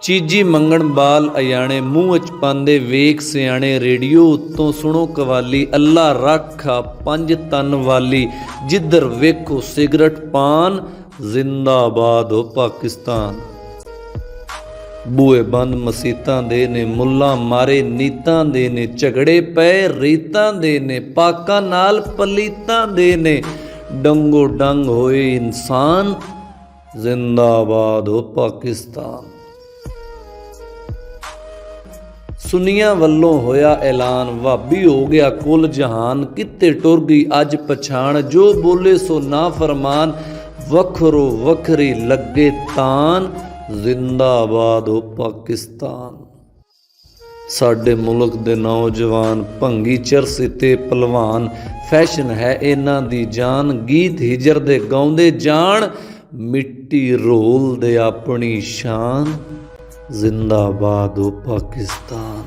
चीजी मंगण बाल अयाणे मूँह च पांदे वेख सियाणे रेडियो उत्तों सुनो कवाली अल्लाह राखा पंज तन वाली जिधर वेखो सिगरट पान जिंदाबाद हो पाकिस्तान। बूए बंद मसीतां दे ने मुल्लां मारे नीतां दे ने झगड़े पे रीतां दे ने पाकां नाल पलीतां दे ने डंगो डंग होए इंसान जिंदाबाद हो पाकिस्तान। सुनिया वल्लों होया ऐलान वाबी हो गया कुल जहान किते टुर गई अज पछाण जो बोले सो ना फरमान वखरो वखरी लगे तान जिंदाबाद हो पाकिस्तान। साडे मुल्क दे नौजवान भंगी चरसे ते पलवान फैशन है इन्हां दी जान गीत हिजर दे गाउंदे जान मिट्टी रोल दे अपनी शान जिंदाबाद हो पाकिस्तान।